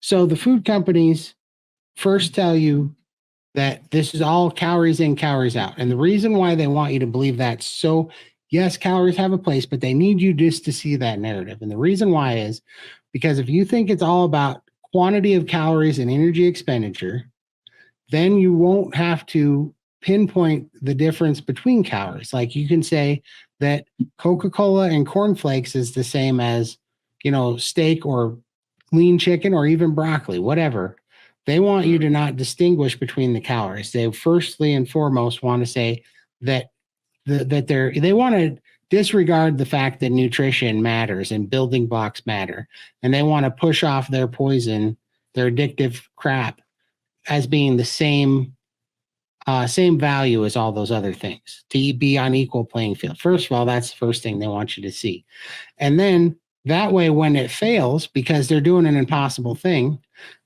So the food companies first tell you that this is all calories in, calories out. And the reason why they want you to believe that, so yes, calories have a place, but they need you just to see that narrative. And the reason why is because if you think it's all about quantity of calories and energy expenditure, then you won't have to pinpoint the difference between calories. Like you can say that Coca-Cola and cornflakes is the same as, steak or lean chicken or even broccoli, whatever. They want you to not distinguish between the calories. They firstly and foremost want to say that they want to disregard the fact that nutrition matters and building blocks matter, and they want to push off their poison, their addictive crap, as being the same value as all those other things, to be on equal playing field. First of all, that's the first thing they want you to see. And then that way, when it fails, because they're doing an impossible thing,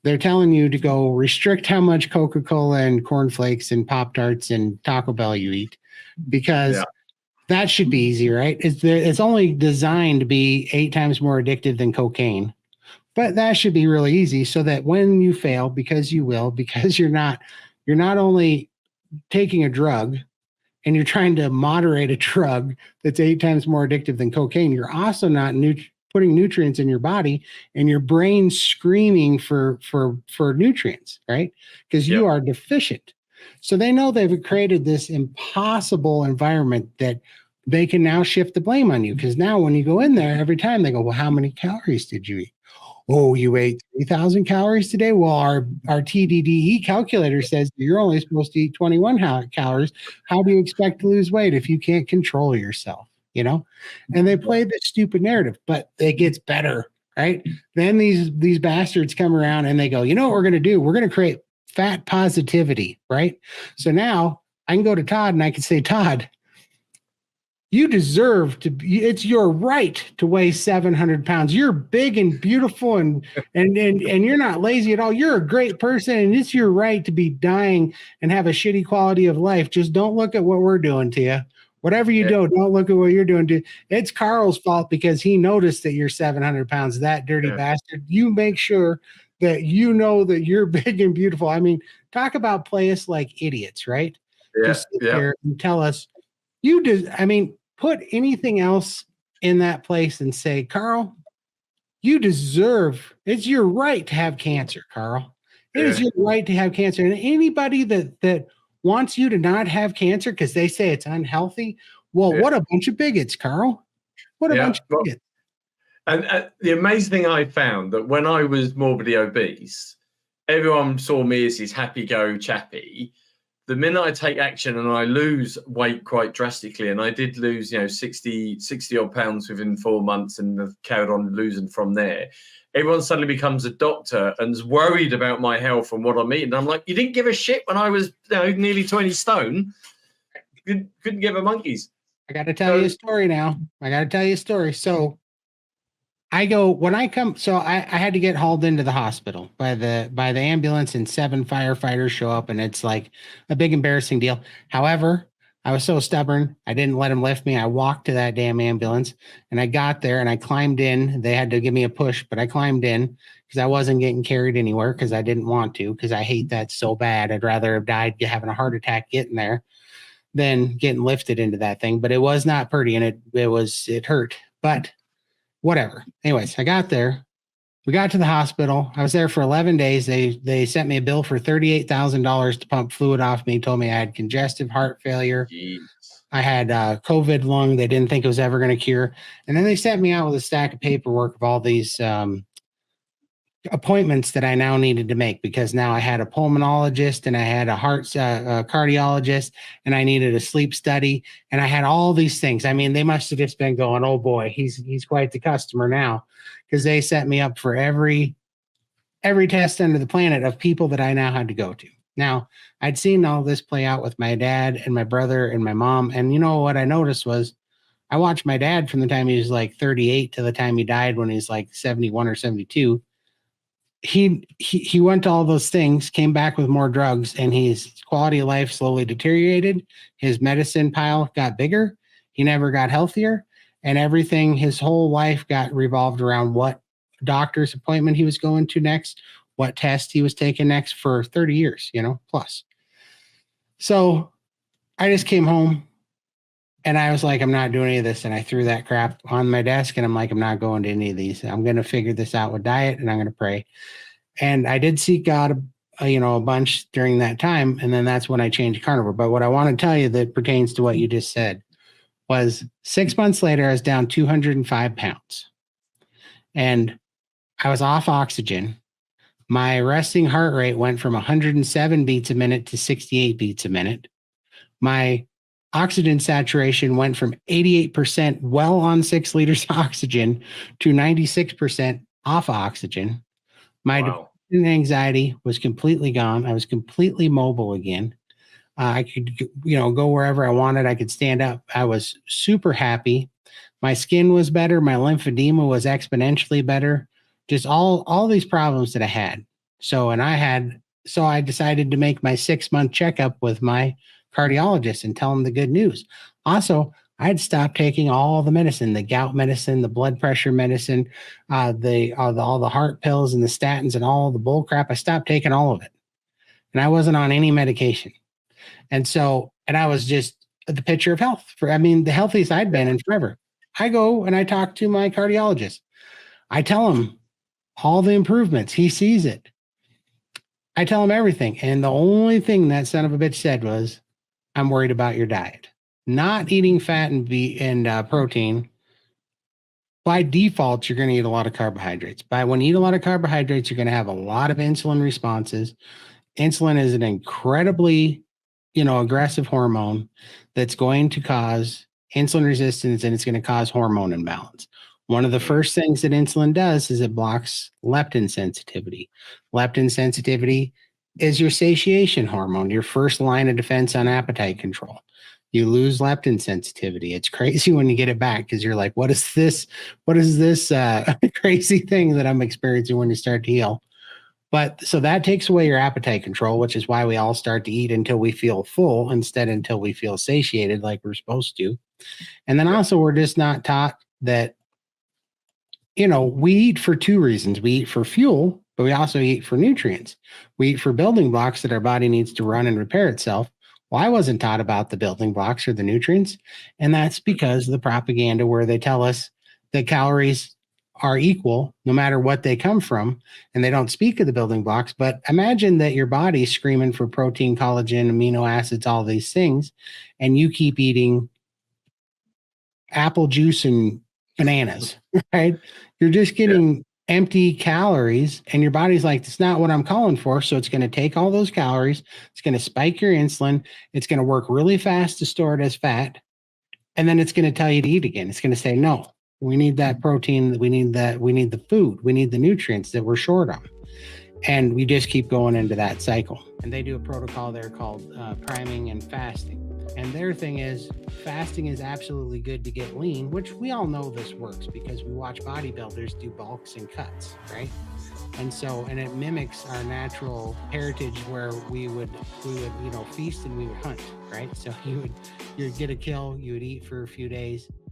they're telling you to go restrict how much Coca-Cola and cornflakes and Pop-Tarts and Taco Bell you eat, because that should be easy, right? It's only designed to be 8 times more addictive than cocaine. But that should be really easy, so that when you fail, because you will, because you're not only taking a drug and you're trying to moderate a drug that's 8 times more addictive than cocaine, you're also not putting nutrients in your body, and your brain screaming for nutrients, right? Because you are deficient. So they know they've created this impossible environment that they can now shift the blame on you. Because now when you go in there, every time they go, well, how many calories did you eat? Oh, you ate 3,000 calories today? Well, our TDDE calculator says you're only supposed to eat 21 calories. How do you expect to lose weight if you can't control yourself? And they play this stupid narrative, but it gets better, right? Then these bastards come around and they go, you know what we're going to do? We're going to create fat positivity, right? So now I can go to Todd and I can say, Todd, you deserve to be, it's your right to weigh 700 pounds. You're big and beautiful and you're not lazy at all. You're a great person, and it's your right to be dying and have a shitty quality of life. Just don't look at what we're doing to you. Whatever you do, don't look at what you're doing to. It's Carl's fault because he noticed that you're 700 pounds, that dirty bastard. You make sure that you know that you're big and beautiful. I mean, talk about play us like idiots, right? Just sit there and tell us put anything else in that place and say, Carl, you deserve, it's your right to have cancer, Carl. It is your right to have cancer. And anybody that wants you to not have cancer because they say it's unhealthy, well, what a bunch of bigots, Carl. What a bunch of bigots. And the amazing thing I found that when I was morbidly obese, everyone saw me as this happy-go-chappy. The minute I take action and I lose weight quite drastically, and I did lose, 60 odd pounds within 4 months and have carried on losing from there, everyone suddenly becomes a doctor and is worried about my health and what I'm eating. I'm like, you didn't give a shit when I was nearly 20 stone. You couldn't give a monkeys. I got to tell you a story now. So I had to get hauled into the hospital by the ambulance, and 7 firefighters show up, and it's like a big embarrassing deal. However, I was so stubborn, I didn't let them lift me. I walked to that damn ambulance, and I got there and I climbed in. They had to give me a push, but I climbed in because I wasn't getting carried anywhere because I didn't want to, because I hate that so bad. I'd rather have died having a heart attack getting there than getting lifted into that thing. But it was not pretty, and it hurt, but whatever. Anyways, I got there. We got to the hospital. I was there for 11 days. They sent me a bill for $38,000 to pump fluid off me. Told me I had congestive heart failure. Jeez. I had COVID lung. They didn't think it was ever going to cure. And then they sent me out with a stack of paperwork of all these appointments that I now needed to make, because now I had a pulmonologist and I had a heart cardiologist, and I needed a sleep study, and I had all these things. I mean, they must have just been going, oh boy, he's quite the customer now, because they set me up for every test under the planet of people that I now had to go to. Now, I'd seen all this play out with my dad and my brother and my mom, and you know what I noticed was I watched my dad from the time he was like 38 to the time he died when he was like 71 or 72. He went to all those things, came back with more drugs, and his quality of life slowly deteriorated. His medicine pile got bigger. He never got healthier, and everything, his whole life got revolved around what doctor's appointment he was going to next, what test he was taking next for 30 years, plus. So I just came home and I was like, I'm not doing any of this. And I threw that crap on my desk and I'm like, I'm not going to any of these. I'm going to figure this out with diet and I'm going to pray. And I did seek God, a bunch during that time. And then that's when I changed carnivore. But what I want to tell you that pertains to what you just said was 6 months later, I was down 205 pounds and I was off oxygen. My resting heart rate went from 107 beats a minute to 68 beats a minute. My oxygen saturation went from 88% well on 6 liters of oxygen to 96% off oxygen. My depression and anxiety was completely gone. I was completely mobile again. I could, go wherever I wanted. I could stand up. I was super happy. My skin was better. My lymphedema was exponentially better. Just all these problems that I had. So I decided to make my 6-month checkup with my cardiologist and tell him the good news. Also, I had stopped taking all the medicine, the gout medicine, the blood pressure medicine, all the heart pills and the statins and all the bull crap. I stopped taking all of it. And I wasn't on any medication. And I was just the picture of health the healthiest I'd been in forever. I go and I talk to my cardiologist. I tell him all the improvements. He sees it. I tell him everything. And the only thing that son of a bitch said was, I'm worried about your diet. Not eating fat and protein. By default, you're going to eat a lot of carbohydrates. When you eat a lot of carbohydrates, you're going to have a lot of insulin responses. Insulin is an incredibly, aggressive hormone that's going to cause insulin resistance and it's going to cause hormone imbalance. One of the first things that insulin does is it blocks leptin sensitivity. Leptin sensitivity is your satiation hormone, your first line of defense on appetite control. You lose leptin sensitivity. It's crazy when you get it back because you're like, what is this? What is this crazy thing that I'm experiencing when you start to heal? But so that takes away your appetite control, which is why we all start to eat until we feel full until we feel satiated like we're supposed to. And then also we're just not taught that, we eat for two reasons. We eat for fuel, but we also eat for nutrients. We eat for building blocks that our body needs to run and repair itself. Well, I wasn't taught about the building blocks or the nutrients. And that's because of the propaganda where they tell us that calories are equal no matter what they come from. And they don't speak of the building blocks. But imagine that your body's screaming for protein, collagen, amino acids, all these things. And you keep eating apple juice and bananas, right? You're just getting empty calories and your body's like, it's not what I'm calling for. So it's going to take all those calories. It's going to spike your insulin. It's going to work really fast to store it as fat. And then it's going to tell you to eat again. It's going to say, no, we need that protein. We need the food. We need the nutrients that we're short on. And we just keep going into that cycle. And they do a protocol there called priming and fasting. And their thing is fasting is absolutely good to get lean, which we all know this works because we watch bodybuilders do bulks and cuts, right? And it mimics our natural heritage where we would feast and we would hunt, right? So you'd get a kill, you would eat for a few days,